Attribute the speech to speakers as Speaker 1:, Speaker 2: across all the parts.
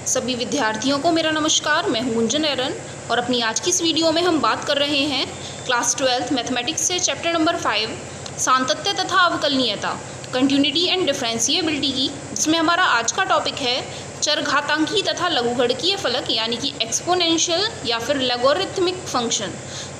Speaker 1: सभी विद्यार्थियों को मेरा नमस्कार। मैं हूं गुंजन एरन और अपनी आज की इस वीडियो में हम बात कर रहे हैं क्लास 12 मैथमेटिक्स से चैप्टर नंबर 5 सातत्य तथा अवकलनीयता कंटिन्यूटी एंड डिफरेंशिएबिलिटी की, जिसमें हमारा आज का टॉपिक है चरघातांकी तथा लघुगणकीय फलक यानी कि एक्सपोनेंशियल या फिर लॉगरिथमिक फंक्शन।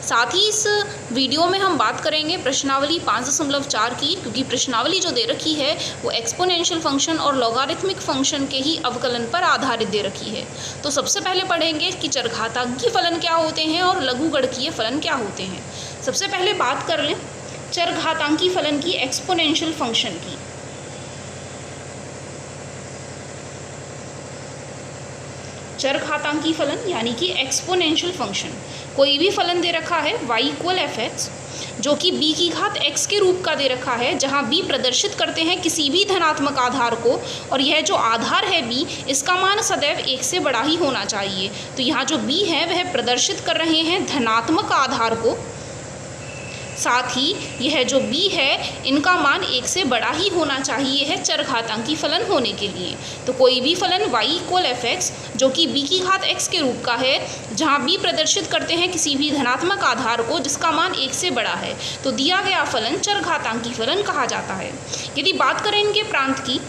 Speaker 1: साथ ही इस वीडियो में हम बात करेंगे प्रश्नावली 5.4 की, क्योंकि प्रश्नावली जो दे रखी है वो एक्सपोनेंशियल फंक्शन और लॉगरिथमिक फंक्शन के ही अवकलन पर आधारित दे रखी है। तो सबसे पहले पढ़ेंगे कि चरघातांकी फलन क्या होते हैं और लघुगणकीय फलन क्या होते हैं। सबसे पहले बात कर लें चरघातांकी फलन की, एक्सपोनेंशियल फंक्शन की। चरघातांकी फलन यानी कि एक्सपोनेंशियल फंक्शन, कोई भी फलन दे रखा है y = fx जो कि b की घात x के रूप का दे रखा है, जहां b प्रदर्शित करते हैं किसी भी धनात्मक आधार को, और यह जो आधार है b इसका मान सदैव 1 से बड़ा ही होना चाहिए। तो यहाँ जो b है वह प्रदर्शित कर रहे हैं धनात्मक आधार को, साथ ही यह जो b है इनका मान 1 से बड़ा ही होना चाहिए है चरघातांकी फलन होने के लिए। तो कोई भी फलन y = fx जो कि b की घात x के रूप का है, जहां b प्रदर्शित करते हैं किसी भी धनात्मक आधार को जिसका मान 1 से बड़ा है, तो दिया गया फलन चरघातांकी फलन कहा जाता है। यदि बात करें इनके प्रांत की,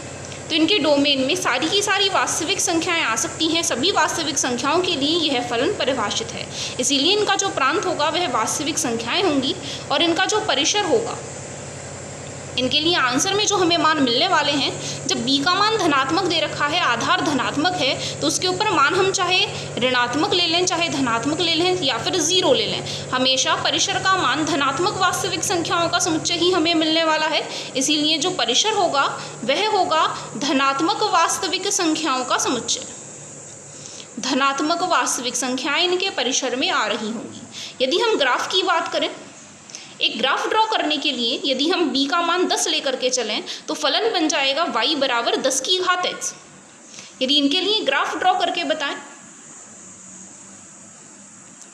Speaker 1: तो इनके डोमेन में सारी की सारी वास्तविक संख्याएं आ सकती हैं। सभी वास्तविक संख्याओं के लिए यह फलन परिभाषित है, इसीलिए इनका जो प्रांत होगा वह वास्तविक संख्याएं होंगी, और इनका जो परिसर होगा, इनके लिए आंसर में जो हमें मान मिलने वाले हैं, जब b का मान धनात्मक दे रखा है, आधार धनात्मक है, तो उसके ऊपर मान हम चाहे ऋणात्मक ले लें, चाहे धनात्मक ले लें या फिर 0 ले लें, हमेशा परिसर का मान धनात्मक वास्तविक संख्याओं का समुच्चय ही हमें मिलने वाला है। इसीलिए जो परिसर होगा वह होगा धनात्मक वास्तविक संख्याओं का समुच्चय। धनात्मक वास्तविक संख्याएं इनके परिसर में आ रही होंगी। यदि हम ग्राफ की बात करें, एक ग्राफ ड्रॉ करने के लिए यदि हम b का मान 10 लेकर के चलें तो फलन बन जाएगा y = 10 की घात x। यदि इनके लिए ग्राफ ड्रॉ करके बताएं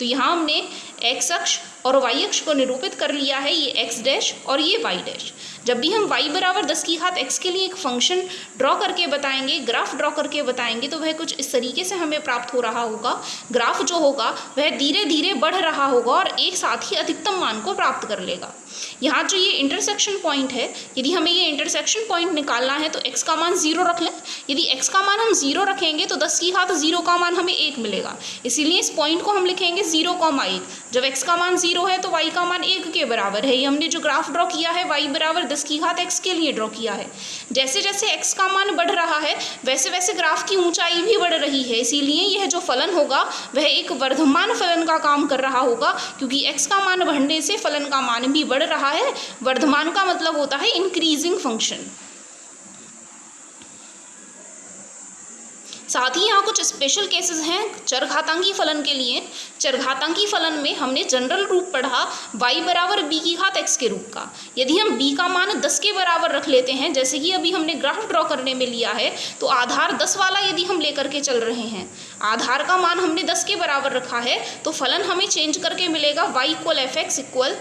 Speaker 1: तो यहाँ हमने x अक्ष और y अक्ष को निरूपित कर लिया है, ये x डैश और ये y डैश। जब भी हम y = 10 की घात x के लिए एक फंक्शन ड्रॉ करके बताएंगे, ग्राफ ड्रॉ करके बताएंगे, तो वह कुछ इस तरीके से हमें प्राप्त हो रहा होगा। ग्राफ जो होगा वह धीरे धीरे बढ़ रहा होगा और एक साथ ही अधिकतम मान को प्राप्त कर लेगा। यहाँ जो ये इंटरसेक्शन पॉइंट है, यदि हमें ये इंटरसेक्शन पॉइंट निकालना है तो x का मान 0 रख लें। यदि x का मान हम 0 रखेंगे तो 10 की घात 0 का मान हमें 1 मिलेगा, इसीलिए इस पॉइंट को हम लिखेंगे 0,1। जब x का मान 0 है तो y का मान 1 के बराबर है। ये हमने जो ग्राफ ड्रॉ किया है y = 10 की घात x के लिए ड्रॉ किया है। जैसे जैसे x का मान बढ़ रहा है वैसे वैसे ग्राफ की ऊंचाई भी बढ़ रही है, इसीलिए यह जो फलन होगा वह एक वर्धमान फलन का काम कर रहा होगा, क्योंकि x का मान बढ़ने से फलन का मान भी बढ़ रहा है। वर्धमान का मतलब होता है इंक्रीजिंग फंक्शन। साथ ही यहाँ कुछ स्पेशल केसेस हैं चरघातांकी फलन के लिए। चरघातांकी फलन में हमने जनरल रूप पढ़ा y = b की घात x के रूप का। यदि हम b का मान 10 के बराबर रख लेते हैं, जैसे कि अभी हमने ग्राफ ड्रॉ करने में लिया है, तो आधार 10 वाला यदि हम लेकर के चल रहे हैं, आधार का मान हमने 10 के बराबर रखा है, तो फलन हमें चेंज करके मिलेगा y = fx =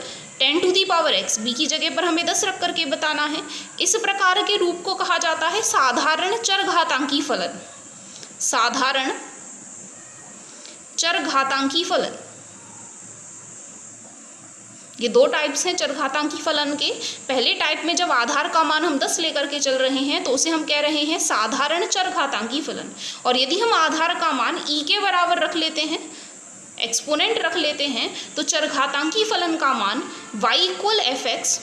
Speaker 1: 10⁻x। b की जगह पर हमें 10 रख करके बताना है। इस प्रकार के रूप को कहा जाता है साधारण चरघातांकी फलन। साधारण चरघातांकी फलन, ये दो टाइप्स हैं चरघातांकी फलन के। पहले टाइप में जब आधार का मान हम 10 लेकर के चल रहे हैं तो उसे हम कह रहे हैं साधारण चरघातांकी फलन। और यदि हम आधार का मान e के बराबर रख लेते हैं, एक्सपोनेंट रख लेते हैं, तो चरघातांकी फलन का मान y = fx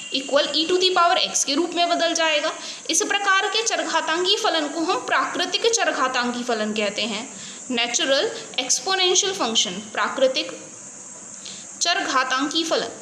Speaker 1: = e⁻x के रूप में बदल जाएगा। इस प्रकार के चरघातांकी फलन को हम प्राकृतिक चरघातांकी फलन कहते हैं। नेचुरल एक्सपोनेंशियल फंक्शन, प्राकृतिक चरघातांकी फलन।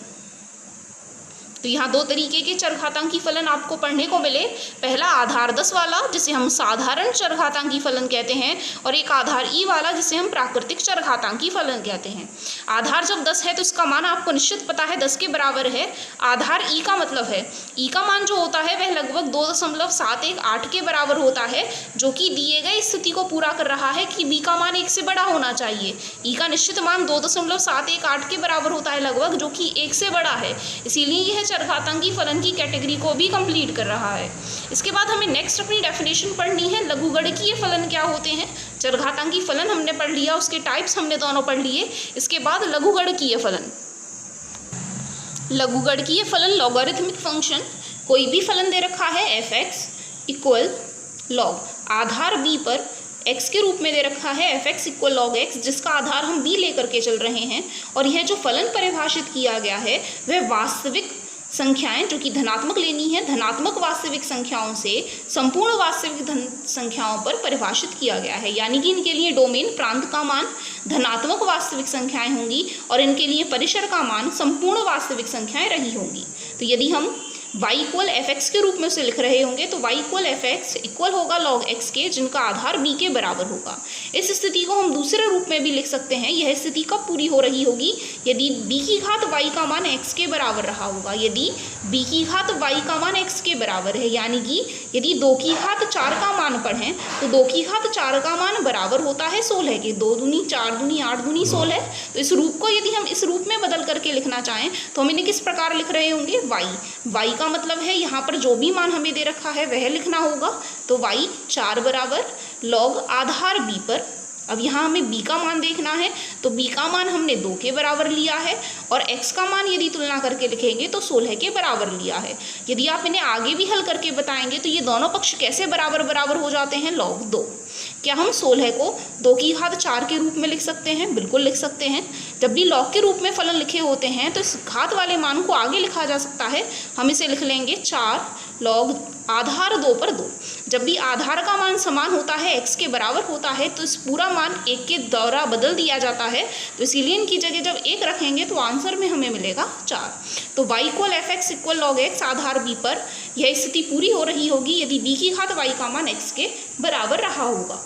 Speaker 1: तो यहाँ दो तरीके के चरघातांकी फलन आपको पढ़ने को मिले। पहला आधार 10 वाला जिसे हम साधारण चरघातांकी फलन कहते हैं, और एक आधार e वाला जिसे हम प्राकृतिक चरघातांकी फलन कहते हैं। आधार जब 10 है तो इसका मान आपको निश्चित पता है 10 के बराबर है। आधार e का मतलब है, e का मान जो होता है वह लगभग 2.718 के बराबर होता है, जो कि दिए गए स्थिति को पूरा कर रहा है कि b का मान 1 से बड़ा होना चाहिए। e का निश्चित मान 2.718 के बराबर होता है लगभग, जो कि 1 से बड़ा है, इसीलिए यह चरघातांकी फलन की कैटेगरी को भी कंप्लीट कर रहा है। इसके बाद हमें नेक्स्ट अपनी डेफिनेशन पढ़नी है, लघुगणकीय फलन क्या होते हैं। चरघातांकी फलन हमने पढ़ लिया, उसके टाइप्स हमने दोनों पढ़ लिए। इसके बाद लघुगणकीय फलन। लघुगणकीय फलन लॉगरिथमिक फंक्शन, कोई भी फलन दे रखा है f(x) इक्वल लॉग आधार b पर x के रूप में दे रखा है f(x) इक्वल लॉग x, जिसका आधार हम b लेकर के चल रहे हैं। और यह जो फलन परिभाषित किया गया है वह वास्तविक संख्याएं जो कि धनात्मक लेनी है, धनात्मक वास्तविक संख्याओं से संपूर्ण वास्तविक संख्याओं पर परिभाषित किया गया है। यानी कि इनके लिए डोमेन प्रांत का मान धनात्मक वास्तविक संख्याएं होंगी और इनके लिए परिसर का मान संपूर्ण वास्तविक संख्याएं रही होंगी। तो यदि हम y इक्वल f(x) के रूप में उसे लिख रहे होंगे तो y इक्वल f(x) इक्वल होगा log x के, जिनका आधार b के बराबर होगा। इस स्थिति को हम दूसरे रूप में भी लिख सकते हैं। यह स्थिति कब पूरी हो रही होगी? यदि b की घात y का मान x के बराबर रहा होगा। यदि b की घात y का मान x के बराबर है, यानी कि यदि 2 की घात 4 का मान पढ़ें तो 2 की घात 4 का मान बराबर होता है 16 के। 2 दूनी 4 दूनी 8 दूनी 16। तो इस रूप को यदि हम इस रूप में बदल करके लिखना चाहें तो हम इन्हें किस प्रकार लिख रहे होंगे? y का मतलब है यहाँ पर जो भी मान हमें दे रखा है वह लिखना होगा। तो y 4 बराबर log आधार b पर, अब यहाँ हमें b का मान देखना है तो b का मान हमने 2 के बराबर लिया है और x का मान यदि तुलना करके लिखेंगे तो 16 के बराबर लिया है। यदि आप इन्हें आगे भी हल करके बताएंगे तो ये दोनों पक्ष कैसे बराबर बराबर हो जाते हैं? log 2। क्या हम 16 को 2 की घात 4 के रूप में लिख सकते हैं? बिल्कुल लिख सकते हैं। जब भी log के रूप में फलन लिखे होते हैं तो इस घात वाले मान को आगे लिखा जा सकता है। हम इसे लिख लेंगे 4 log आधार 2 पर 2। जब भी आधार का मान समान होता है x के बराबर होता है तो इस पूरा मान 1 के द्वारा बदल दिया जाता है। तो इसीलिए इनकी जगह जब 1 रखेंगे तो आंसर में हमें मिलेगा 4। तो y equal f(x) equal log x आधार b पर यह स्थिति पूरी हो रही होगी यदि b की घात y का मान x के बराबर रहा होगा।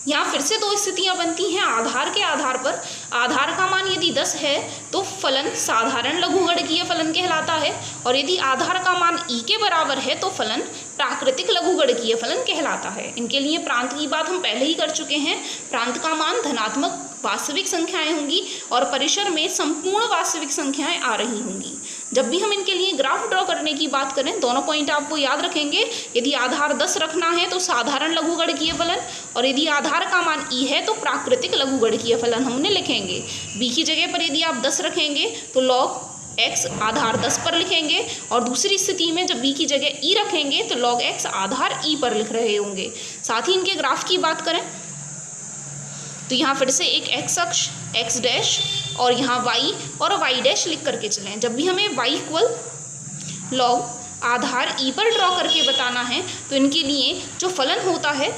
Speaker 1: यहाँ फिर से 2 स्थितियाँ बनती हैं। आधार के आधार पर आधार का मान यदि 10 है तो फलन साधारण लघुगणकीय फलन कहलाता है, और यदि आधार का मान e के बराबर है तो फलन प्राकृतिक लघुगणकीय फलन कहलाता है। इनके लिए प्रांत की बात हम पहले ही कर चुके हैं। प्रांत का मान धनात्मक वास्तविक संख्याएं होंगी और परिसर में संपूर्ण वास्तविक संख्याएं आ रही होंगी। जब भी हम इनके लिए ग्राफ ड्रॉ करने की बात करें, दोनों पॉइंट आपको याद रखेंगे। यदि आधार 10 रखना है तो साधारण लघुगणकीय फलन, और यदि आधार का मान e है तो प्राकृतिक लघुगणकीय फलन हमने लिखेंगे। b की जगह पर यदि आप 10 रखेंगे तो log x आधार 10 पर लिखेंगे, और दूसरी स्थिति में जब b की जगह e रखेंगे तो log x आधार e पर लिख रहे होंगे। साथ ही इनके ग्राफ की बात करें तो यहाँ फिर से एक x अक्ष x डैश और यहाँ y और y डैश लिख करके चलें। जब भी हमें y इक्वल log आधार e पर ड्रॉ करके बताना है तो इनके लिए जो फलन होता है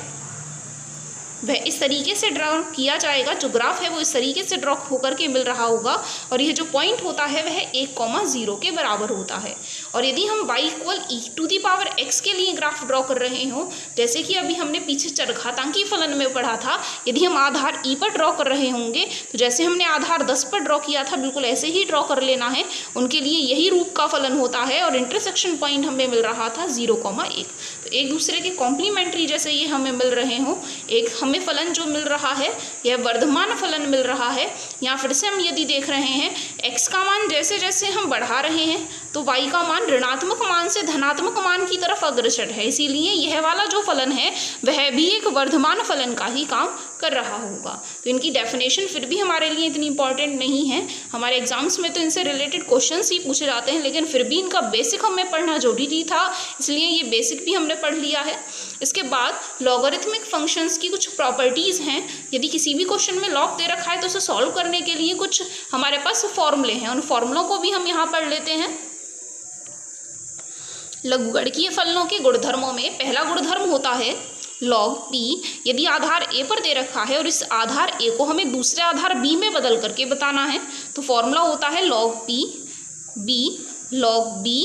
Speaker 1: वह इस तरीके से ड्रॉ किया जाएगा। जो ग्राफ है वो इस तरीके से ड्रॉ होकर के मिल रहा होगा, और यह जो पॉइंट होता है वह 1,0 के बराबर होता है। और यदि हम y इक्वल e⁻x के लिए ग्राफ ड्रॉ कर रहे हों, जैसे कि अभी हमने पीछे चरघातांकी फलन में पढ़ा था, यदि हम आधार e पर ड्रॉ कर रहे होंगे तो जैसे हमने आधार 10 पर ड्रॉ किया था बिल्कुल ऐसे ही ड्रॉ कर लेना है। उनके लिए यही रूप का फलन होता है और इंटरसेक्शन पॉइंट हमें मिल रहा था 0,1। तो एक दूसरे के कॉम्प्लीमेंट्री जैसे ये हमें मिल रहे हों, एक हमें फलन जो मिल रहा है यह वर्धमान फलन मिल रहा है। यहाँ फिर से हम यदि देख रहे हैं x का मान जैसे जैसे हम बढ़ा रहे हैं तो y का मान ऋणात्मक मान से धनात्मक मान की तरफ अग्रसर है, इसीलिए यह वाला जो फलन है वह भी एक वर्धमान फलन का ही काम कर रहा होगा। तो इनकी डेफिनेशन फिर भी हमारे लिए इतनी इंपॉर्टेंट नहीं है। हमारे एग्जाम्स में तो इनसे रिलेटेड क्वेश्चंस ही पूछे जाते हैं, लेकिन फिर भी इनका बेसिक हमें पढ़ना जरूरी था, इसलिए ये बेसिक भी हमने पढ़ लिया है। इसके बाद लॉगरिथमिक फंक्शंस की कुछ प्रॉपर्टीज़ हैं। यदि किसी भी क्वेश्चन में लॉग दे रखा है तो उसे सॉल्व करने के लिए कुछ हमारे पास फॉर्मूले हैं, उन फॉर्मूलों को भी हम यहाँ पढ़ लेते हैं। लघुगणकीय फलनों के गुणधर्मों में पहला गुणधर्म होता है log p। यदि आधार a पर दे रखा है और इस आधार a को हमें दूसरे आधार b में बदल करके बताना है तो फॉर्मूला होता है log p b log b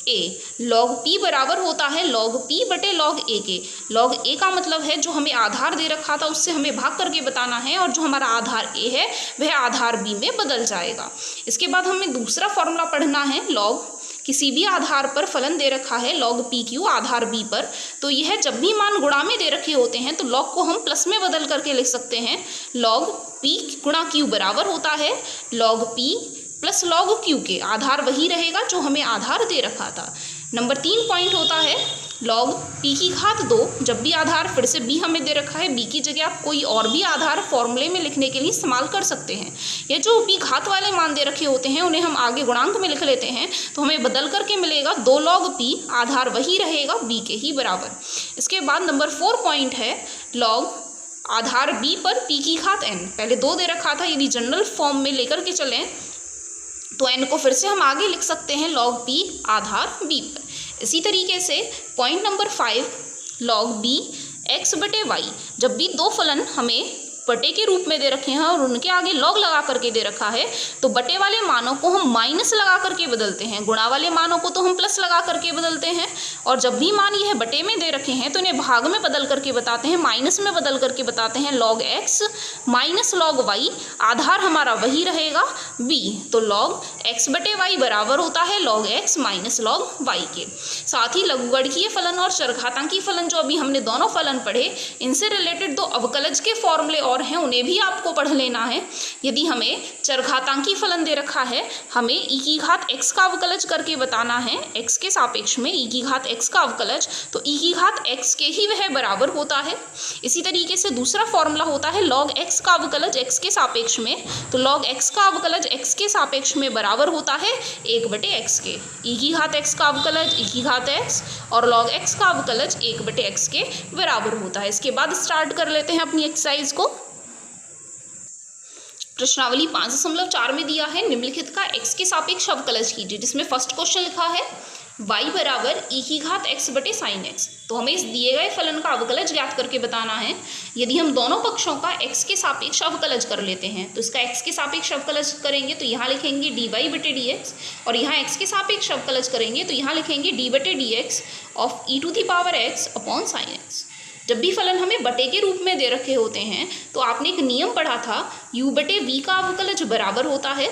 Speaker 1: a। log p बराबर होता है log p बटे log a के। log a का मतलब है जो हमें आधार दे रखा था उससे हमें भाग करके बताना है, और जो हमारा आधार a है वह आधार b में बदल जाएगा। इसके बाद हमें दूसरा फॉर्मूला पढ़ना है log किसी भी आधार पर फलन दे रखा है log PQ आधार B पर, तो यह जब भी मान गुणा में दे रखे होते हैं तो log को हम प्लस में बदल करके लिख सकते हैं। log P गुणा Q बराबर होता है log P plus log Q के। आधार वही रहेगा जो हमें आधार दे रखा था। नंबर 3 पॉइंट होता है log p की घात 2, जब भी आधार फिर से b हमें दे रखा है, b की जगह आप कोई और भी आधार फॉर्मूले में लिखने के लिए इस्तेमाल कर सकते हैं। ये जो b घात वाले मान दे रखे होते हैं उन्हें हम आगे गुणांक में लिख लेते हैं, तो हमें बदल करके मिलेगा 2 log p, आधार वही रहेगा b के ही बराबर। इसके बाद नंबर 4 पॉइंट है log आधार b पर p की घात n। पहले 2 दे रखा था, यदि जनरल फॉर्म में लेकर के चलें तो n को फिर से हम आगे लिख सकते हैं log p आधार b पर। इसी तरीके से point number 5 log b x बटे y, जब भी दो फलन हमें बटे के रूप में दे रखे हैं और उनके आगे लॉग लगा करके दे रखा है, तो बटे वाले मानों को हम माइनस लगा करके बदलते हैं, गुणा वाले मानों को तो हम प्लस लगा करके बदलते हैं। और जब भी मान यह बटे में दे रखे हैं तो इन्हें भाग में बदल करके बताते हैं, माइनस में बदल करके बताते हैं log x minus log y, आधार हमारा वही रहेगा b। तो log x बटे y बराबर होता है log x minus log y के। साथ ही लघुगणकीय फलन और चरघातांकी फलन, जो अभी हमने दोनों फलन पढ़े, इनसे रिलेटेड 2 अवकलज के फॉर्मूले और हैं, उन्हें भी आपको पढ़ लेना है। यदि हमें चरघातांकी फलन दे रखा है, हमें e की घात x का अवकलज करके बताना है, x के सापेक्ष में e की घात x का अवकलज, तो e की घात x के ही वह बराबर होता है। इसी तरीके से दूसरा फॉर्मूला होता है log x का अवकलज x के सापेक्ष में, तो log x का अवकलज x के सापेक्ष में बराबर होता है 1 बटे x के। e की घात x का अवकलज e की घात x और log x का अवकलज 1 बटे x के बराबर होता है। इसके बाद स्टार्ट कर लेते हैं अपनी एक्सरसाइज को। प्रश्नावली 5.4 में दिया है निम्नलिखित का x के सापेक्ष अवकलज कीजिए, जिसमें फर्स्ट क्वेश्चन लिखा है y बराबर e की घात x बटे साइन x। तो हमें इस दिए गए फलन का अवकलज ज्ञात करके बताना है। यदि हम दोनों पक्षों का x के सापेक्ष अवकलज कर लेते हैं, तो इसका x के सापेक्ष अवकलज करेंगे तो यहाँ लिखेंगे dy बटे dx, और यहाँ x के सापेक्ष अवकलज करेंगे तो यहाँ लिखेंगे d बटे dx of e to the power x upon sine x। जब भी फलन हमें बटे के रूप में दे रखे होते हैं तो आपने एक नियम पढ़ा था, u बटे v का अवकलज बराबर होता है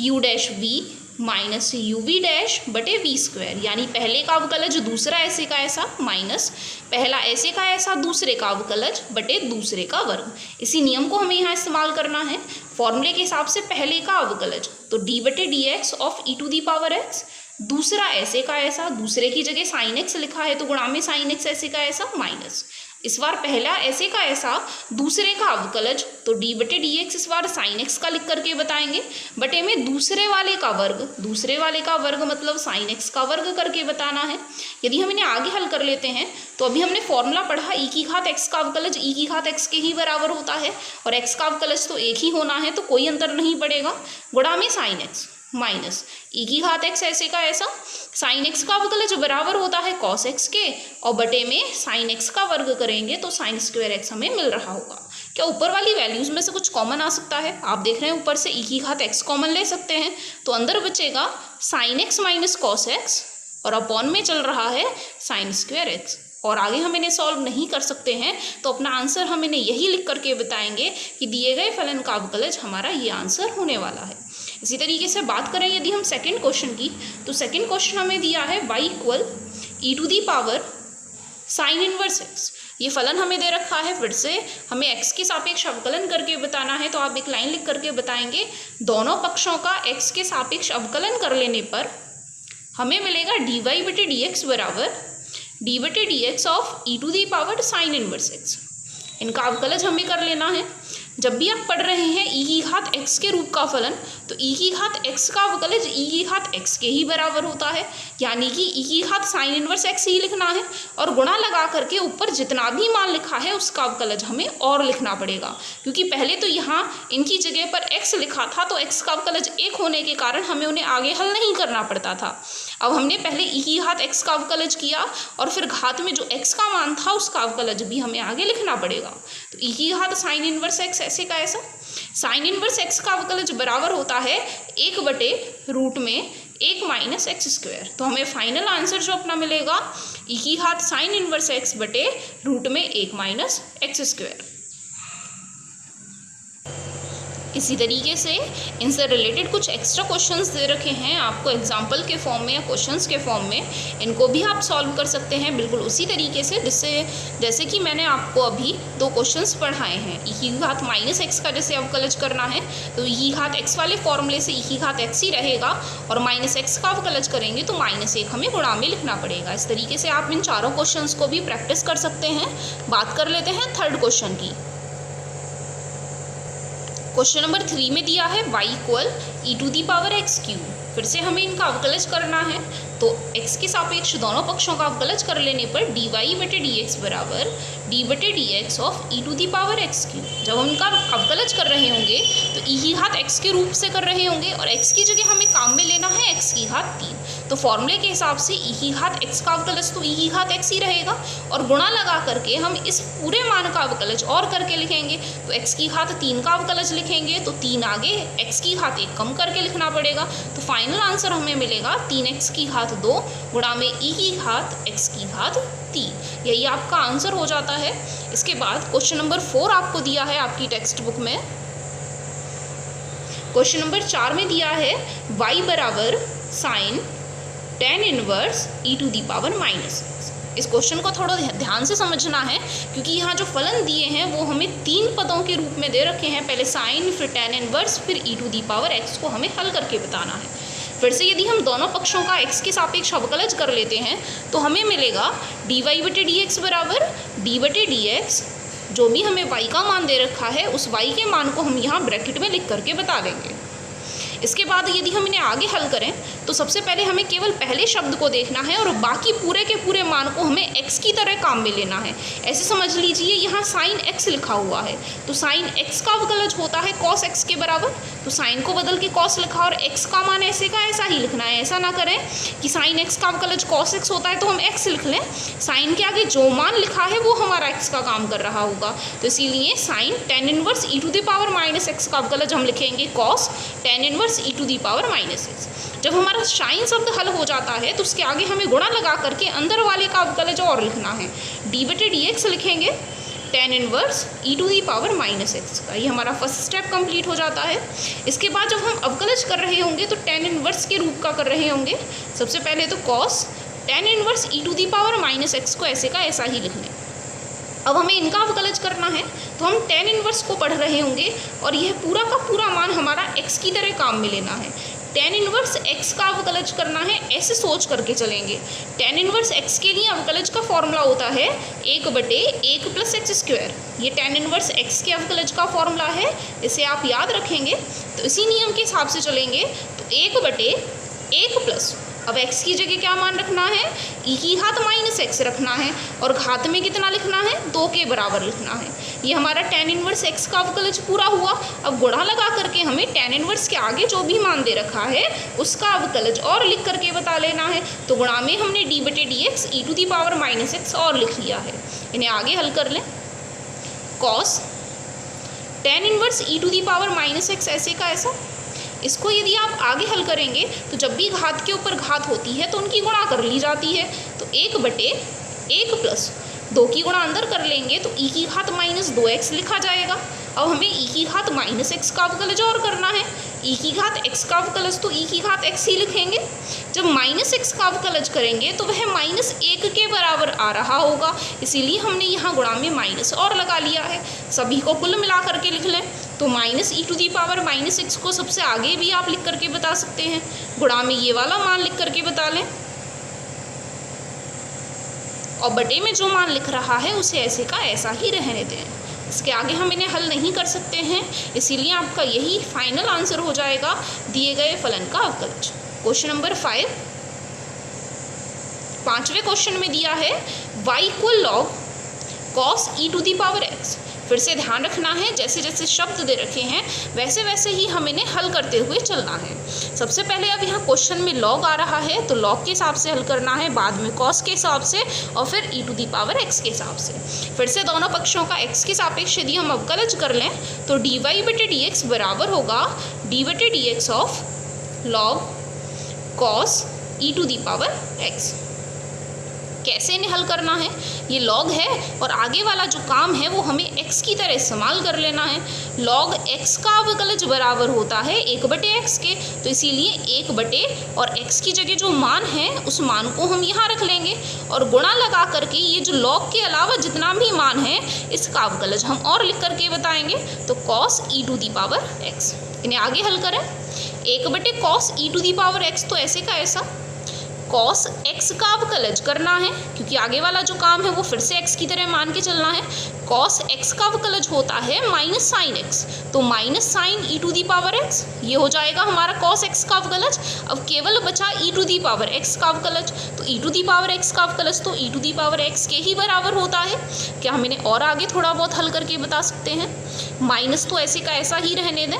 Speaker 1: u dash v minus u v dash बटे वी स्क्वायर, यानी पहले का अवकलज दूसरा ऐसे का ऐसा माइनस पहला ऐसे का ऐसा दूसरे का अवकलज बटे दूसरे का वर्ग। इसी नियम को हमें यहाँ इस्तेमाल करना है। फॉर्मूले के हिसाब से पहले का अवकलज तो d बटे d x of e to the power x, दूसरा ऐसे का ऐसा, दूसरे की जगह साइन एक्स लिखा है तो गुणा में साइन एक्स ऐसे का ऐसा माइनस, इस बार पहला ऐसे का ऐसा दूसरे का अवकलज तो d बटे डी एक्स इस बार साइन एक्स का लिख करके बताएंगे, बटे में दूसरे वाले का वर्ग मतलब साइन एक्स का वर्ग करके बताना है। यदि हम इन्हें आगे हल कर लेते हैं तो अभी हमने फॉर्मूला पढ़ा e की घात x का अवकलज e की घात x के ही बराबर होता है, और x का अवकलज तो एक ही होना है तो कोई अंतर नहीं पड़ेगा, गुणा में साइन एक्स माइनस e की घात x ऐसे का ऐसा, साइन x का अवकलज बराबर होता है कॉस x के, और बटे में साइन x का वर्ग करेंगे तो साइन स्क्वायर x हमें मिल रहा होगा। क्या ऊपर वाली वैल्यूज़ में से कुछ कॉमन आ सकता है? आप देख रहे हैं ऊपर से e की घात x कॉमन ले सकते हैं, तो अंदर बचेगा sine x minus cos x और अपॉन में चल रहा है साइन स्क्वायर x, और आगे हम इन्हें सॉल्व नहीं कर सकते हैं तो अपना आंसर हम इन्हें यही लिख करके बताएंगे कि दिए गए फलन का अवकलज हमारा ये आंसर होने वाला है। इसी तरीके से बात करें यदि हम सेकंड क्वेश्चन की, तो सेकंड क्वेश्चन हमें दिया है y equal e to the power sine inverse x। ये फलन हमें दे रखा है, फिर से हमें x के सापेक्ष अवकलन करके बताना है, तो आप एक लाइन लिख करके बताएंगे दोनों पक्षों का x के सापेक्ष अवकलन कर लेने पर हमें मिलेगा dy बटे डी एक्स बराबर d बटे d x of e to the power sine inverse x। इनका अवकलज हमें कर लेना है। जब भी आप पढ़ रहे हैं e की घात x के रूप का फलन, तो e की घात x का अवकलज e की घात x के ही बराबर होता है, यानी कि e की घात साइन इनवर्स x ही लिखना है, और गुणा लगा करके ऊपर जितना भी मान लिखा है उसका अवकलज हमें और लिखना पड़ेगा, क्योंकि पहले तो यहाँ इनकी जगह पर x लिखा था तो x का अवकलज 1 होने के कारण हमें उन्हें आगे हल नहीं करना पड़ता था। अब हमने पहले e की घात x का अवकलज किया और फिर घात में जो x का मान था उसका अवकलज भी हमें आगे लिखना पड़ेगा। तो e की घात साइन इनवर्स x ऐसे का ऐसा, साइन इनवर्स x का अवकलज बराबर होता है 1 बटे रूट में 1 माइनस एक्स स्क्वायर। तो हमें फाइनल आंसर जो अपना मिलेगा e की घात साइन इनवर्स x बटे रूट में 1 माइनस एक्स स्क्वायर। इसी तरीके से इनसे रिलेटेड कुछ एक्स्ट्रा क्वेश्चंस दे रखे हैं आपको एग्जाम्पल के फॉर्म में या क्वेश्चंस के फॉर्म में, इनको भी आप सॉल्व कर सकते हैं बिल्कुल उसी तरीके से जैसे कि मैंने आपको अभी 2 क्वेश्चंस पढ़ाए हैं। ई की घात -x का जैसे अवकलज करना है तो ई की घात x वाले फॉर्मूले से ई की घात x ही रहेगा, और -x का अवकलज करेंगे तो -1 हमें गुणा में लिखना पड़ेगा। इस तरीके से आप इन चारों क्वेश्चंस को भी प्रैक्टिस कर सकते हैं। बात कर लेते हैं थर्ड क्वेश्चन की। क्वेश्चन नंबर 3 में दिया है y = e⁻x³। फिर से हमें इनका अवकलज करना है, तो x के सापेक्ष दोनों पक्षों का अवकलज कर लेने पर dy/dx बराबर d/dx ऑफ e⁻x³। जब हम इनका अवकलज कर रहे होंगे तो e की घात x के रूप से कर रहे होंगे, और x की जगह हमें काम में लेना है x की घात 3। तो फॉर्मूले के हिसाब से e की घात x का अवकलज तो e की घात x ही रहेगा, और गुणा लगा करके हम इस पूरे मान का अवकलज और करके लिखेंगे। तो x की घात 3 का अवकलज लिखेंगे तो 3 आगे x की घात 1 कम करके लिखना पड़ेगा। तो फाइनल आंसर हमें मिलेगा 3x की घात 2 गुणा में e की घात x की घात 3। यही आपका आंसर हो जाता है। इसके बाद क्वेश्चन नंबर 4 आपको दिया है आपकी टेक्स्ट बुक में। क्वेश्चन नंबर 4 में दिया है y बराबर sin tan इनवर्स e⁻−x। इस क्वेश्चन को थोड़ा ध्यान से समझना है, क्योंकि यहाँ जो फलन दिए हैं वो हमें 3 पदों के रूप में दे रखे हैं। पहले साइन, फिर tan इनवर्स, फिर e⁻x को हमें हल करके बताना है। फिर से यदि हम दोनों पक्षों का x के सापेक्ष अवकलज कर लेते हैं तो हमें मिलेगा dy/dx बराबर d/dx, जो भी हमें y का मान दे रखा है उस y के मान को हम यहाँ ब्रैकेट में लिख करके बता देंगे। इसके बाद यदि हम इन्हें आगे हल करें तो सबसे पहले हमें केवल पहले शब्द को देखना है, और बाकी पूरे के पूरे मान को हमें x की तरह काम में लेना है। ऐसे समझ लीजिए यहाँ साइन x लिखा हुआ है, तो साइन x का अवकलज होता है cos x के बराबर। तो साइन को बदल के cos लिखा और x का मान ऐसे का ऐसा ही लिखना है। ऐसा ना करें कि साइन x का अवकलज cos x होता है तो हम x लिख लें, साइन के आगे जो मान लिखा है वो हमारा x का काम कर रहा होगा। तो इसीलिए साइन tan इनवर्स e⁻−x का अवकलज हम लिखेंगे cos tan इनवर्स e⁻−x। जब हमारा साइन शब्द हल हो जाता है तो उसके आगे हमें गुणा लगा करके अंदर वाले का अवकलज और लिखना है, d/dx लिखेंगे tan इनवर्स e⁻−x का। ये हमारा फर्स्ट स्टेप कंप्लीट हो जाता है। इसके बाद जब हम अवकलज कर रहे होंगे तो tan इनवर्स के रूप का कर रहे होंगे। सबसे पहले तो cos tan इनवर्स e⁻−x को ऐसे का ऐसा ही लिख लें। अब हमें इनका अवकलज करना है तो हम tan इनवर्स को पढ़ रहे होंगे, और यह पूरा का पूरा मान हमारा x की तरह काम में लेना है। tan इनवर्स x का अवकलज करना है, ऐसे सोच करके चलेंगे। tan इनवर्स x के लिए अवकलज का फॉर्मूला होता है 1/1 + x²। ये tan इनवर्स x के अवकलज का फॉर्मूला है, इसे आप याद रखेंगे। तो इसी नियम के हिसाब से चलेंगे तो 1/1 प्लस, अब x की जगह क्या मान रखना है, e की घात -x रखना है, और घात में कितना लिखना है, 2 के बराबर लिखना है। ये हमारा tan इनवर्स x का अवकलज पूरा हुआ। अब गुणा लगा करके हमें tan इनवर्स के आगे जो भी मान दे रखा है उसका अवकलज और लिख करके बता लेना है। तो गुणा में हमने d/dx e⁻−x और लिख लिया है। इन्हें आगे हल कर लें। cos tan इनवर्स e⁻−x ऐसे का ऐसा, इसको यदि आप आगे हल करेंगे तो जब भी घात के ऊपर घात होती है तो उनकी गुणा कर ली जाती है। तो 1/1 प्लस 2 की गुणा अंदर कर लेंगे तो e की घात -2x लिखा जाएगा। अब हमें e की घात -x का अवकलज और करना है। e की घात x का अवकलज तो e की घात x ही लिखेंगे। जब -x का अवकलज करेंगे तो वह -1 के बराबर आ रहा होगा, इसीलिए हमने यहाँ गुणा में माइनस और लगा लिया है। सभी को कुल मिला करके लिख लें तो -e⁻−x को सबसे आगे भी आप लिख करके बता सकते हैं, गुणा में ये वाला मान लिख करके बता लें, और बटे में जो मान लिख रहा है उसे ऐसे का ऐसा ही रहने दें। इसके आगे हम इन्हें हल नहीं कर सकते हैं, इसीलिए आपका यही फाइनल आंसर हो जाएगा दिए गए फलन का अवकलज। क्वेश्चन नंबर 5, 5वें क्वेश्चन में दिया है y = log cos e⁻x। फिर से ध्यान रखना है, जैसे जैसे शब्द दे रखे हैं वैसे वैसे ही हम इन्हें हल करते हुए चलना है। सबसे पहले अब यहाँ क्वेश्चन में log आ रहा है तो log के हिसाब से हल करना है, बाद में cos के हिसाब से, और फिर e⁻x के हिसाब से। फिर से दोनों पक्षों का x के सापेक्ष यदि हम अवकलज कर लें तो dy/dx बराबर होगा d/dx of log cos e⁻x। कैसे इन्हें हल करना है, ये लॉग है और आगे वाला जो काम है वो हमें x की तरह इस्तेमाल कर लेना है। लॉग x का अवकलज बराबर होता है 1/x के, तो इसीलिए 1 और x की जगह जो मान है उस मान को हम यहाँ रख लेंगे और गुणा लगा करके ये जो लॉग के अलावा जितना भी मान है इसका अवकलज हम और लिख करके बताएंगे। तो cos e⁻x, इन्हें आगे हल करें। 1/cos e⁻x, तो ऐसे का ऐसा cos x का अवकलज करना है क्योंकि आगे वाला जो काम है वो फिर से x की तरह मान के चलना है। cos x का अवकलज होता है -sin x, तो -sin e⁻x, ये हो जाएगा हमारा cos x का अवकलज। अब केवल बचा e⁻x का अवकलज, तो e⁻x का अवकलज तो e⁻x के ही बराबर होता है। क्या हम इन्हें और आगे थोड़ा बहुत हल करके बता सकते हैं? माइनस तो ऐसे का ऐसा ही रहने दें,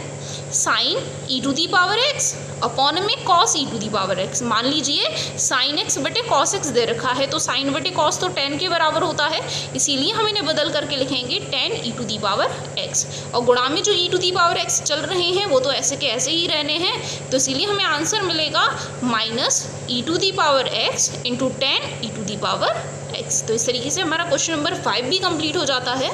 Speaker 1: साइन e⁻x अपॉन में cos e⁻x। मान लीजिए sin x बटे cos x दे रखा है, तो sin बटे cos तो tan के बराबर होता है, इसीलिए हम इन्हें बदल करके लिखेंगे tan e⁻x। और गुणा में जो e⁻x चल रहे हैं वो तो ऐसे के ऐसे ही रहने हैं, तो इसीलिए हमें आंसर मिलेगा -e⁻x इंटू tan e⁻x। तो इस तरीके से हमारा क्वेश्चन नंबर 5 भी कंप्लीट हो जाता है।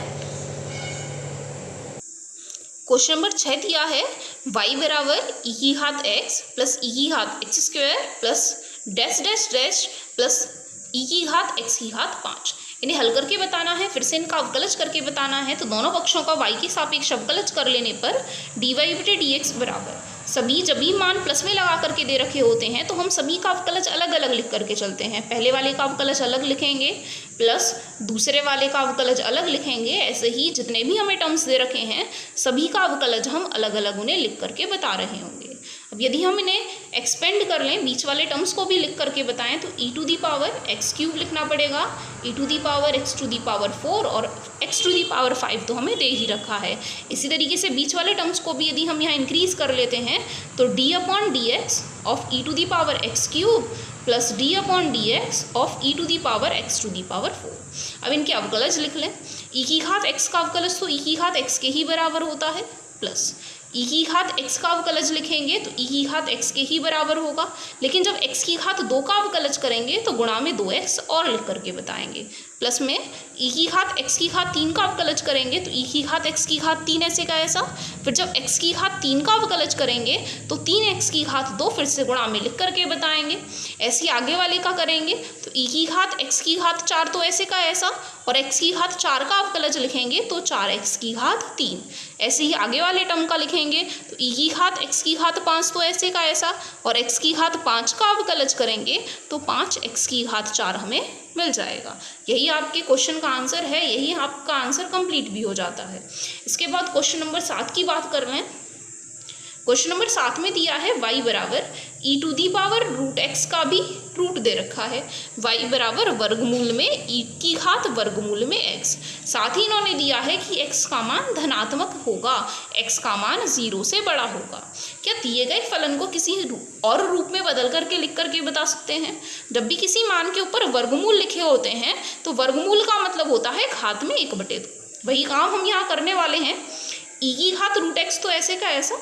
Speaker 1: क्वेश्चन नंबर 6 दिया है y बराबर e⁻x plus e⁻x² plus dash dash dash plus e⁻x⁵5। इन्हें हल करके बताना है, फिर से इनका अवकलज करके बताना है। तो दोनों पक्षों का y के सापेक्ष अवकलज कर लेने पर dy/dx बराबर, सभी जब भी मान प्लस में लगा करके दे रखे होते हैं तो हम सभी का अवकलज अलग अलग लिख करके चलते हैं। पहले वाले का अवकलज अलग लिखेंगे प्लस दूसरे वाले का अवकलज अलग लिखेंगे। ऐसे ही जितने भी हमें टर्म्स दे रखे हैं सभी का अवकलज हम अलग अलग उन्हें लिख करके बता रहे होंगे। अब यदि हम इन्हें एक्सपेंड कर लें, बीच वाले टर्म्स को भी लिख करके बताएं, तो e⁻x³ लिखना पड़ेगा, e⁻x⁴ और x⁵ तो हमें दे ही रखा है। इसी तरीके से बीच वाले टर्म्स को भी यदि हम यहाँ इंक्रीज कर लेते हैं तो d/dx of e⁻x³ plus d/dx of e⁻x⁴। अब इनके अवकलज लिख लें। e⁻x का अवकलज तो e⁻x के ही बराबर होता है, प्लस e⁻x का अवकलज लिखेंगे तो e⁻x के ही बराबर होगा, लेकिन जब x⁻2 का अवकलज करेंगे तो गुणा में 2x और लिख करके बताएंगे। प्लस में e⁻x⁵3 का अवकलज करेंगे तो e⁻x⁵3 ऐसे का ऐसा, फिर जब x⁵3 का अवकलज करेंगे तो 3x⁵2 फिर से गुणा में लिख करके बताएंगे। ऐसे आगे वाले का करेंगे तो e⁻x⁵4 तो ऐसे का ऐसा, और x⁻4 का अवकलज लिखेंगे तो 4x⁻3। ऐसे ही आगे वाले टर्म का लिखेंगे तो e⁻x⁵5 तो ऐसे का ऐसा, और x⁻5 का अवकलज करेंगे तो 5x⁻4 हमें मिल जाएगा। यही आपके क्वेश्चन का आंसर है, यही आपका आंसर कंप्लीट भी हो जाता है। इसके बाद क्वेश्चन नंबर 7 की बात कर लें। क्वेश्चन नंबर 7 में दिया है y बराबर e⁻√x का भी रूट दे रखा है, y बराबर वर्गमूल में e⁻वर्गमूल में x। साथ ही इन्होंने दिया है कि x का मान धनात्मक होगा, x का मान 0 से बड़ा होगा। क्या दिए गए फलन को किसी और रूप में बदल करके लिख करके बता सकते हैं? जब भी किसी मान के ऊपर वर्गमूल लिखे होते हैं तो वर्गमूल का मतलब होता है घात में 1/2। वही काम हम यहाँ करने वाले हैं। e⁻√x तो ऐसे का ऐसा,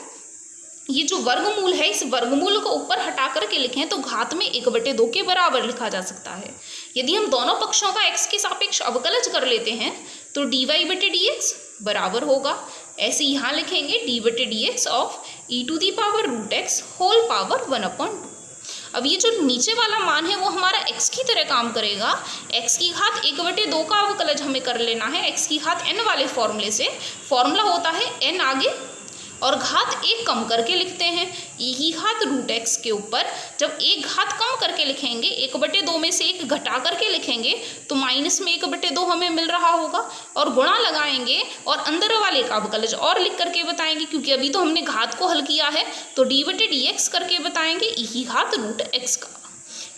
Speaker 1: ये जो वर्गमूल है इस वर्गमूल को ऊपर हटा करके लिखें तो घात में 1/2 के बराबर लिखा जा सकता है। यदि हम दोनों पक्षों का x के सापेक्ष अवकलज कर लेते हैं तो dy/dx बराबर होगा, ऐसे यहाँ लिखेंगे d/dx of e⁻√x whole power 1/2। अब ये जो नीचे वाला मान है वो हमारा x की तरह काम करेगा। x⁻1/2 का अवकलज हमें कर लेना है x⁻n वाले फॉर्मूले से। फॉर्मूला होता है n आगे और घात 1 कम करके लिखते हैं। e⁻√x के ऊपर जब एक घात कम करके लिखेंगे, 1/2 में से 1 घटा करके लिखेंगे तो माइनस में 1/2 हमें मिल रहा होगा, और गुणा लगाएंगे और अंदर वाले का अवकलज और लिख करके बताएंगे, क्योंकि अभी तो हमने घात को हल किया है तो d/dx करके बताएंगे e⁻√x का।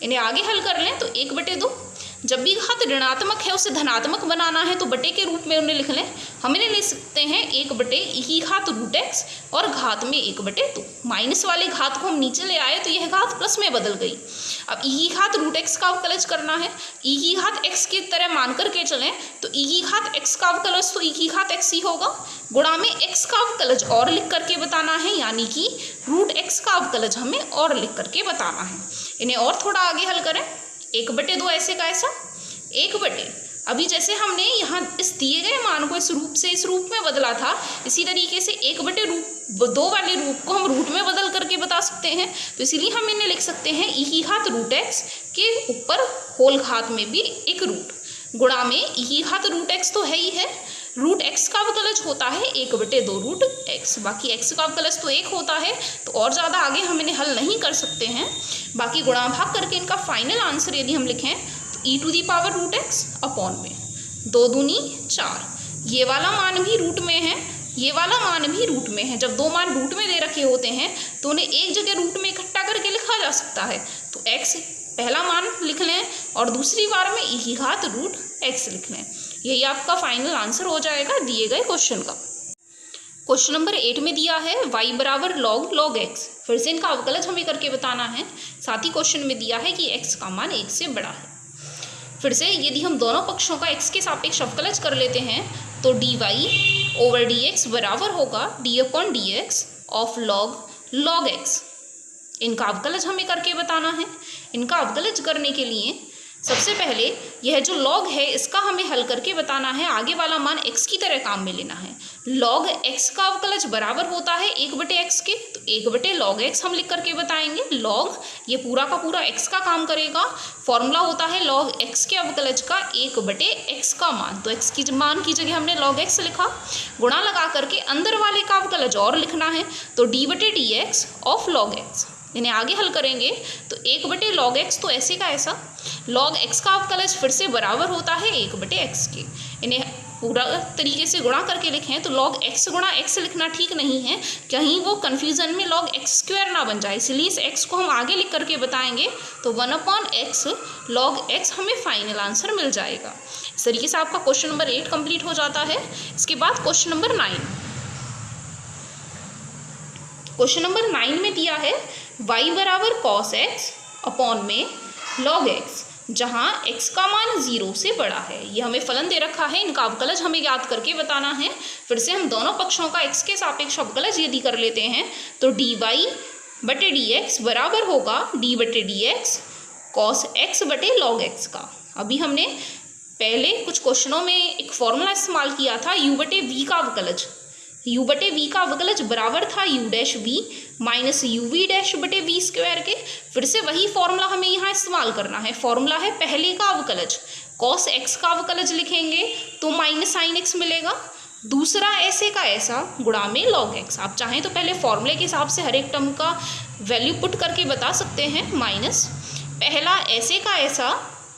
Speaker 1: इन्हें आगे हल कर लें तो 1/2, जब भी घात ऋणात्मक है उसे धनात्मक बनाना है तो बटे के रूप में उन्हें लिख लें। हम इन्हें ले सकते हैं 1/e⁻√x और घात में 1/2। माइनस वाले घात को हम नीचे ले आए तो यह घात प्लस में बदल गई। अब e⁻√x का अवकलज करना है, e⁻x की तरह मान करके चलें तो e⁻x का अवकलज तो e⁻x ही होगा, गुणा में x का अवकलज और लिख करके बताना है, यानी कि √x का अवकलज हमें और लिख करके बताना है। इन्हें और थोड़ा आगे हल करें, 1/2 ऐसे का ऐसा, 1 बटे, अभी जैसे हमने यहाँ इस दिए गए मान को इस रूप से इस रूप में बदला था, इसी तरीके से 1 बटे रूट 2 वाले रूप को हम रूट में बदल करके बता सकते हैं। तो इसीलिए हम इन्हें लिख सकते हैं ई की घात रूट एक्स के ऊपर होल घात में भी एक रूट, गुणा में ई की घात रूट एक्स तो है ही है, रूट एक्स का अवकलज होता है 1 बटे 2 रूट एक्स, बाकी एक्स का अवकलज तो 1 होता है, तो और ज़्यादा आगे हम इन्हें हल नहीं कर सकते हैं। बाकी गुणा भाग करके इनका फाइनल आंसर यदि हम लिखें तो e to the power root x upon में 2 दूनी 4, ये वाला मान भी रूट में है, ये वाला मान भी रूट में है। जब 2 मान रूट में दे रखे होते हैं तो उन्हें एक जगह रूट में इकट्ठा करके लिखा जा सकता है। तो एक्स पहला मान लिख लें और दूसरी बार में ई की घात रूट एक्स लिख लें, यही आपका फाइनल आंसर हो जाएगा दिए गए क्वेश्चन का। क्वेश्चन नंबर 8 में दिया है y बराबर log x, फिर से इनका अवकलज हमें करके बताना है। साथ ही क्वेश्चन में दिया है कि x का मान 1 से बड़ा है। फिर से यदि हम दोनों पक्षों का x के सापेक्ष अवकलज कर लेते हैं तो dy ओवर dx बराबर होगा d upon dx of log x। इनका अवकलज हमें करके बताना है। इनका अवकलज करने के लिए सबसे पहले यह जो log है इसका हमें हल करके बताना है, आगे वाला मान x की तरह काम में लेना है। log x का अवकलज बराबर होता है 1 बटे x के, तो 1 बटे log x हम लिख करके बताएंगे। log ये पूरा का पूरा x का काम करेगा, फॉर्मूला होता है log x के अवकलज का 1 बटे x का मान, तो x की मान की जगह हमने log x लिखा, गुणा लगा करके अंदर वाले का अवकलज और लिखना है, तो d बटे dx ऑफ log x। इन्हें आगे हल करेंगे तो 1 बटे log x तो ऐसे का ऐसा, log x का अवकलज फिर से बराबर होता है 1 बटे x के। इन्हें पूरा तरीके से गुणा करके लिखें तो log x गुणा x लिखना ठीक नहीं है, कहीं वो कन्फ्यूज़न में log x स्क्वायर ना बन जाए, इसलिए इस x को हम आगे लिख करके बताएंगे। तो 1 अपॉन x log x हमें फाइनल आंसर मिल जाएगा। इस तरीके से आपका क्वेश्चन नंबर 8 कंप्लीट हो जाता है। इसके बाद क्वेश्चन नंबर 9, क्वेश्चन नंबर 9 में दिया है y बराबर cos x अपॉन में log x, जहाँ x का मान 0 से बड़ा है। ये हमें फलन दे रखा है, इनका अवकलज हमें याद करके बताना है। फिर से हम दोनों पक्षों का x के सापेक्ष अवकलज यदि कर लेते हैं तो dy बटे dx बराबर होगा d बटे dx cos x बटे log x का। अभी हमने पहले कुछ क्वेश्चनों में एक फॉर्मूला इस्तेमाल किया था u बटे v का अवकलज, u बटे v का अवकलज बराबर था u dash v minus u v dash बटे v स्क्वायर के। फिर से वही फॉर्मूला हमें यहाँ इस्तेमाल करना है। फॉर्मूला है पहले का अवकलज, cos x का अवकलज लिखेंगे तो माइनस साइन x मिलेगा, दूसरा ऐसे का ऐसा गुणा में log x। आप चाहें तो पहले फॉर्मूले के हिसाब से हर एक टर्म का वैल्यू पुट करके बता सकते हैं। माइनस पहला ऐसे का ऐसा,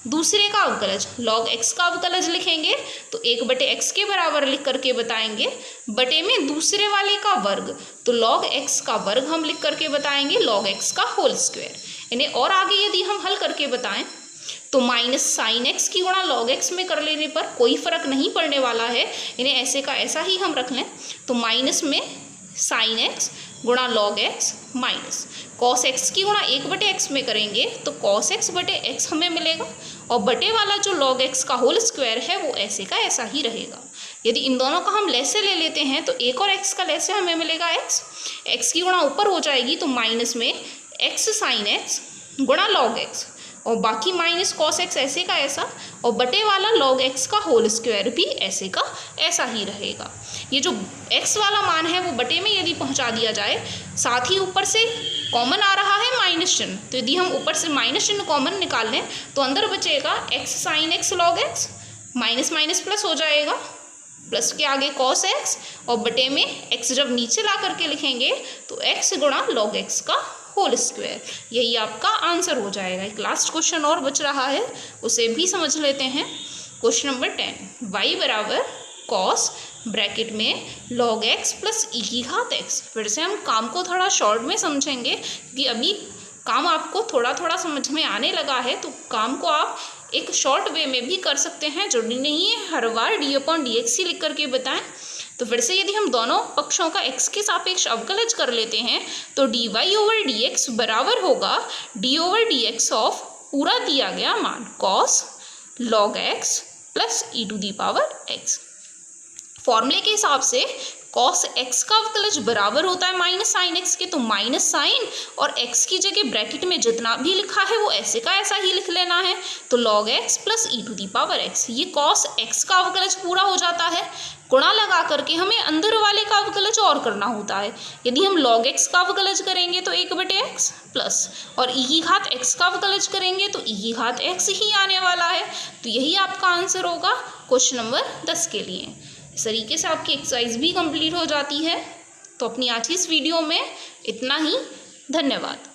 Speaker 1: दूसरे का अवकलज log x का अवकलज लिखेंगे तो 1 बटे x के बराबर लिख करके बताएंगे, बटे में दूसरे वाले का वर्ग, तो log x का वर्ग हम लिख करके बताएंगे log x का होल स्क्वायर। इन्हें और आगे यदि हम हल करके बताएं तो माइनस साइन x की गुणा log x में कर लेने पर कोई फर्क नहीं पड़ने वाला है, इन्हें ऐसे का ऐसा ही हम रख लें। तो माइनस में साइन x गुणा log x minus cos x की गुणा 1 बटे x में करेंगे तो cos x बटे x हमें मिलेगा, और बटे वाला जो log x का होल स्क्वायर है वो ऐसे का ऐसा ही रहेगा। यदि इन दोनों का हम लैसे ले लेते हैं तो 1 और x का लैसे हमें मिलेगा x की गुणा ऊपर हो जाएगी तो माइनस में x साइन x गुणा log x, और बाकी माइनस cos x ऐसे का ऐसा, और बटे वाला log x का होल स्क्वायर भी ऐसे का ऐसा ही रहेगा। ये जो x वाला मान है वो बटे में यदि पहुंचा दिया जाए, साथ ही ऊपर से कॉमन आ रहा है माइनस चिन्ह, तो यदि हम ऊपर से माइनस चिन्ह कॉमन निकाल लें तो अंदर बचेगा x sine x log x, minus minus plus हो जाएगा, प्लस के आगे cos x, और बटे में x जब नीचे ला करके लिखेंगे तो x गुणा log x का होल स्क्वायर, यही आपका आंसर हो जाएगा। एक लास्ट क्वेश्चन और बच रहा है, उसे भी समझ लेते हैं। क्वेश्चन नंबर 10, y बराबर cos ब्रैकेट में log x प्लस ई की घात x। फिर से हम काम को थोड़ा शॉर्ट में समझेंगे क्योंकि अभी काम आपको थोड़ा थोड़ा समझ में आने लगा है, तो काम को आप एक शॉर्ट वे में भी कर सकते हैं। जरूरी नहीं है हर बार डी अपॉन डी एक्स ही लिख करके बताएं। तो फिर से यदि हम दोनों पक्षों का x के सापेक्ष अवकलज कर लेते हैं तो dy ओवर dx बराबर होगा d ओवर dx ऑफ पूरा दिया गया मान cos log x plus e to the power x। फॉर्मूले के हिसाब से कॉस एक्स का अवकलज बराबर होता है माइनस साइन एक्स के, तो माइनस साइन और एक्स की जगह ब्रैकेट में जितना भी लिखा है वो ऐसे का ऐसा ही लिख लेना है। तो log x plus e to the power x, ये कॉस एक्स का अवकलज पूरा हो जाता है। गुणा लगा करके हमें अंदर वाले का अवकलज और करना होता है। यदि हम log x का अवकलज करेंगे तो 1/x प्लस, और e की घात x का अवकलज करेंगे तो e की घात x ही आने वाला है। तो यही आपका आंसर होगा क्वेश्चन नंबर 10 के लिए। इस तरीके से आपकी एक्सरसाइज भी कंप्लीट हो जाती है। तो अपनी आज की इस वीडियो में इतना ही। धन्यवाद।